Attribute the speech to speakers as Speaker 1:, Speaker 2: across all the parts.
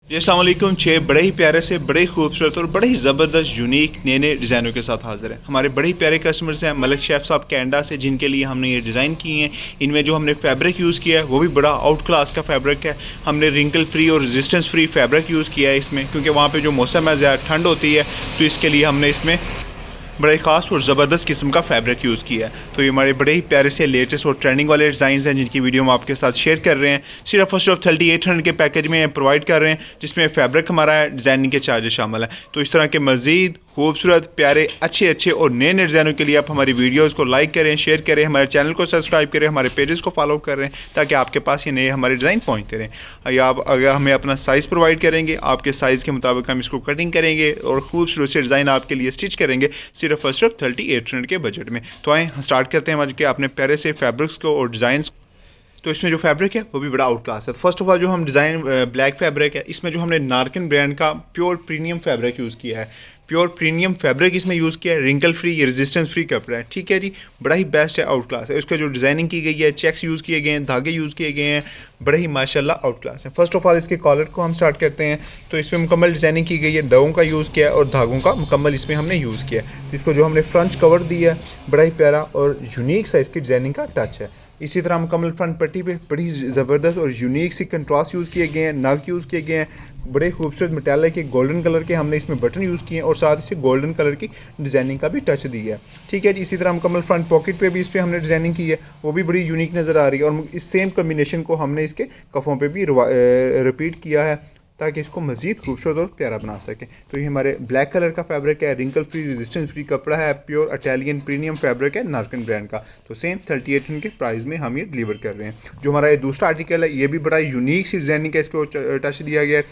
Speaker 1: जी अस्सलाम वालेकुम। 6 बड़े ही प्यारे से, बड़े ही खूबसूरत और बड़े ही ज़बरदस्त यूनिक नए डिज़ाइनों के साथ हाज़िर हैं। हमारे बड़े ही प्यारे कस्टमर्स हैं मलिक शेफ़ साहब कनाडा से, जिनके लिए हमने ये डिज़ाइन किए हैं। इनमें जो हमने फैब्रिक यूज़ किया है वो भी बड़ा आउट क्लास का फैब्रिक है। हमने रिंकल फ्री और रेजिस्टेंस फ्री फैब्रिक यूज़ किया है इसमें, क्योंकि वहाँ पे जो मौसम है ज़्यादा ठंड होती है, तो इसके लिए हमने इसमें बड़े ख़ास और ज़बरदस्त किस्म का फैब्रिक यूज़ किया है। तो ये हमारे बड़े ही प्यारे से लेटेस्ट और ट्रेंडिंग वाले डिज़ाइन हैं, जिनकी वीडियो हम आपके साथ शेयर कर रहे हैं। सिर्फ और सिर्फ 3800 के पैकेज में प्रोवाइड कर रहे हैं, जिसमें फैब्रिक हमारा है, डिज़ाइनिंग के चार्जेस शामिल हैं। तो इस तरह के मज़ीद खूबसूरत प्यारे अच्छे और नए डिज़ाइनों के लिए आप हमारी वीडियोज़ को लाइक करें, शेयर करें, हमारे चैनल को सब्सक्राइब करें, हमारे पेजेस को फॉलो करें, ताकि आपके पास ये नए हमारे डिज़ाइन पहुँचते रहें। या आप अगर हमें अपना साइज़ प्रोवाइड करेंगे, आपके साइज़ के मुताबिक हम इसको कटिंग करेंगे और खूबसूरत से डिज़ाइन आपके लिए स्टिच करेंगे, सिर्फ और सिर्फ 3800 के बजट में। तो आएँ स्टार्ट करते हैं आज के अपने प्यारे से फैब्रिक्स को और डिज़ाइंस। तो इसमें जो फैब्रिक है वो भी बड़ा आउट क्लास है। फर्स्ट ऑफ ऑल जो हम डिज़ाइन ब्लैक फैब्रिक है, इसमें जो हमने नार्किन ब्रांड का प्योर प्रीमियम फैब्रिक यूज़ किया है। प्योर प्रीमियम फैब्रिक इसमें यूज़ किया है, रिंकल फ्री, रेजिस्टेंस फ्री कपड़ा है। ठीक है जी, बड़ा ही बेस्ट है, आउट क्लास है। इसका जो डिज़ाइनिंग की गई है, चेक्स यूज़ किए गए हैं, धागे यूज़ किए गए हैं, बड़े ही माशाल्लाह आउट क्लास है। फर्स्ट ऑफ ऑल इसके कॉलर को हम स्टार्ट करते हैं। तो इसमें मुकम्मल डिज़ाइनिंग की गई है, डों का यूज़ किया है और धागों का मुकम्मल इसमें हमने यूज़ किया है। इसको जो हमने फ्रंट कवर दिया है, बड़ा ही प्यारा और यूनिक सा इसकी डिज़ाइनिंग का टच है। इसी तरह मुकम्मल फ्रंट पट्टी पे बड़ी ज़बरदस्त और यूनिक सी कंट्रास्ट यूज़ किए गए हैं, नग यूज़ किए गए हैं, बड़े खूबसूरत मेटालिक के गोल्डन कलर के हमने इसमें बटन यूज़ किए हैं और साथ ही गोल्डन कलर की डिज़ाइनिंग का भी टच दिया है। ठीक है जी, इसी तरह मुकम्मल फ्रंट पॉकेट पे भी इस पर हमने डिज़ाइनिंग की है, वो भी बड़ी यूनिक नज़र आ रही है। और इस सेम कम्बिनेशन को हमने इसके कफ़ों पे भी रिपीट किया है, ताकि इसको मज़ीद खूबसूरत और प्यारा बना सकें। तो ये हमारे ब्लैक कलर का फैब्रिक है, रिंकल फ्री, रेजिस्टेंस फ्री कपड़ा है, प्योर इटालियन प्रीमियम फैब्रिक है नार्किन ब्रांड का। तो सेम 3800 के प्राइस में हम ये डिलीवर कर रहे हैं। जो हमारा ये दूसरा आर्टिकल है, ये भी बड़ा यूनिक सी डिज़ाइनिंग है, इसको टच दिया गया है।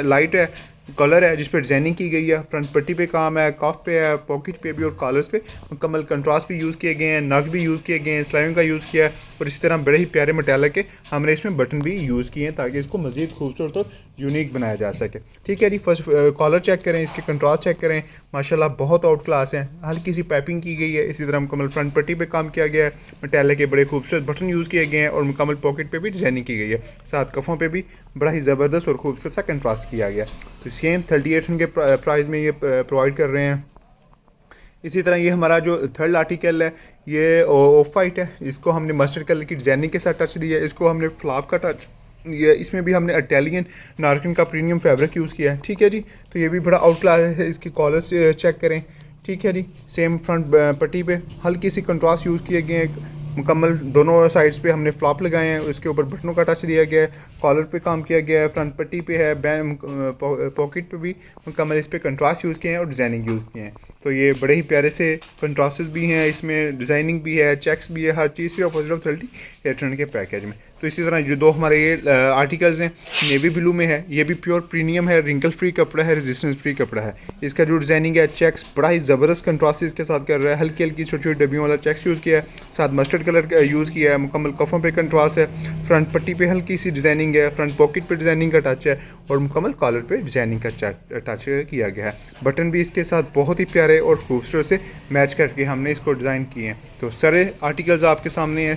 Speaker 1: लाइट है कलर है, जिस पर डिज़ाइनिंग की गई है। फ्रंट पट्टी पे काम है, कफ पे है, पॉकेट पे भी और कॉलर्स पे मुकम्मल कंट्रास्ट भी यूज़ किए गए हैं, नग भी यूज़ किए गए हैं, स्लाइविंग का यूज़ किया है और इसी तरह बड़े ही प्यारे मेटालिक के हमने इसमें बटन भी यूज़ किए हैं, ताकि इसको मज़ीद खूबसूरत और यूनिक बनाया जा सके। ठीक है जी, फर्स्ट कॉलर चेक करें, इसके कंट्रास्ट चेक करें, माशाल्लाह बहुत आउट क्लास है। हल्की सी पाइपिंग की गई है। इसी तरह मुकम्मल फ्रंट पट्टी पे काम किया गया है, मेटालिक के बड़े खूबसूरत बटन यूज़ किए गए हैं और मुकम्मल पॉकेट पे भी डिज़ाइनिंग की गई है। साथ कफ़ों पे भी बड़ा ही ज़बरदस्त और खूबसूरत सा कंट्रास्ट किया गया। तो सेम 3800 के प्राइस में ये प्रोवाइड कर रहे हैं। इसी तरह ये हमारा जो थर्ड आर्टिकल है, ये ऑफ वाइट है। इसको हमने मस्टर्ड कलर की डिज़ाइनिंग के साथ टच दिया है, इसको हमने फ्लाप का टच दिया है। इसमें भी हमने इटालियन नार्किन का प्रीमियम फैब्रिक यूज़ किया है। ठीक है जी, तो ये भी बड़ा आउट क्लास है। इसकी कॉलर्स चेक करें। ठीक है जी, सेम फ्रंट पट्टी पे हल्की सी कंट्रास्ट यूज़ किए गए हैं, मुकम्मल दोनों साइड्स पे हमने फ्लॉप लगाए हैं, उसके ऊपर बटनों का टच दिया गया है, कॉलर पे काम किया गया है, फ्रंट पट्टी पे है, पॉकेट पे भी मुकम्मल इस पर कंट्रास्ट यूज़ किए हैं और डिज़ाइनिंग यूज़ किए हैं। तो ये बड़े ही प्यारे से कंट्रास्ट भी हैं, इसमें डिज़ाइनिंग भी है, चेक्स भी है, हर चीज़ सिर्फ और सिर्फ 3800 के पैकेज में। तो इसी तरह जो दो हमारे ये आर्टिकल्स हैं, नेवी ब्लू में है, ये भी प्योर प्रीमियम है, रिंकल फ्री कपड़ा है, रेजिस्टेंस फ्री कपड़ा है। इसका जो डिज़ाइनिंग है, चेक्स बड़ा ही ज़बरदस्त कंट्रास्ट इसके साथ कर रहा है, हल्की हल्की छोटी छोटी डब्बियों वाला चेक्स यूज़ किया है, साथ मस्टर्ड कलर का यूज़ किया है, मुकम्मल कफ़ों पे कंट्रास्ट है, फ्रंट पट्टी पे हल्की सी डिज़ाइनिंग है, फ्रंट पॉकेट पे डिज़ाइनिंग का टच है और मुकम्मल कॉलर पे डिज़ाइनिंग का टच किया गया है। बटन भी इसके साथ बहुत ही प्यारे और खूबसूरत से मैच करके हमने इसको डिज़ाइन किए हैं। तो सारे आर्टिकल्स आपके सामने हैं,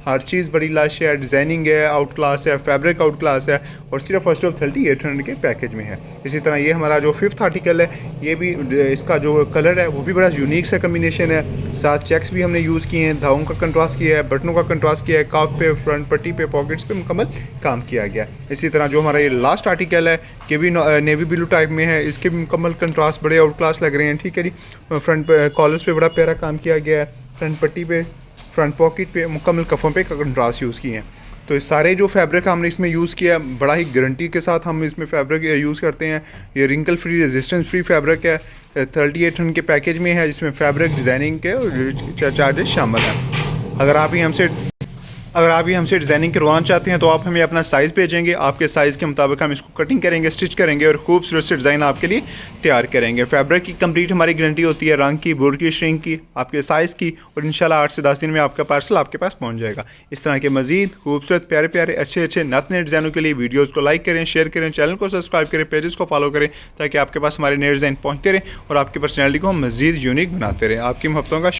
Speaker 1: हर चीज़ बड़ी लाश है, डिज़ाइनिंग है, आउट क्लास है, फैब्रिक आउट क्लास है और सिर्फ और सिर्फ 3800 के पैकेज में है। इसी तरह ये हमारा जो फिफ्थ आर्टिकल है, ये भी इसका जो कलर है वो भी बड़ा यूनिक सा कम्बिनेशन है। साथ चेक्स भी हमने यूज़ किए हैं, धागों का कंट्रास्ट किया है, बटनों का कंट्रास्ट किया है, काफ पे, फ्रंट पट्टी पे, पॉकेट्स पे मुकम्मल काम किया गया। इसी तरह जो हमारा ये लास्ट आर्टिकल है, ये भी नेवी ब्लू टाइप में है, इसके भी मुकम्मल कंट्रास्ट बड़े आउट क्लास लग रहे हैं। ठीक है जी, फ्रंट कॉलर्स पे बड़ा प्यारा काम किया गया है, फ्रंट पट्टी पे, फ्रंट पॉकेट पे, मुकम्मल कफ़ों पे कंट्रास्ट यूज़ किए हैं। तो सारे जो फैब्रिक हमने इसमें यूज़ किया है, बड़ा ही गारंटी के साथ हम इसमें फैब्रिक यूज़ करते हैं। ये wrinkle free, resistance free fabric है, 3800 के पैकेज में है, जिसमें फैब्रिक डिज़ाइनिंग के और चार्जेस शामिल हैं। अगर आप ये हमसे डिज़ाइनिंग करवाना चाहते हैं, तो आप हमें अपना साइज़ भेजेंगे, आपके साइज़ के मुताबिक हम इसको कटिंग करेंगे, स्टिच करेंगे और खूबसूरत से डिज़ाइन आपके लिए तैयार करेंगे। फैब्रिक की कंप्लीट हमारी गारंटी होती है, रंग की, बोर्ड की, श्रिंक की, आपके साइज़ की, और इंशाल्लाह 8 से 10 दिन में आपका पार्सल आपके पास पहुँच जाएगा। इस तरह के मज़ीद खूबसूरत प्यारे प्यारे अच्छे नए डिज़ाइनों के लिए वीडियोज़ को लाइक करें, शेयर करें, चैनल को सब्सक्राइब करें, पेजेस को फॉलो करें, ताकि आपके पास हमारे नए डिज़ाइन पहुँचते रहें और आपकी पर्सनैलिटी को हम मज़ीद यूनिक बनाते रहें। आपकी मोहब्बतों का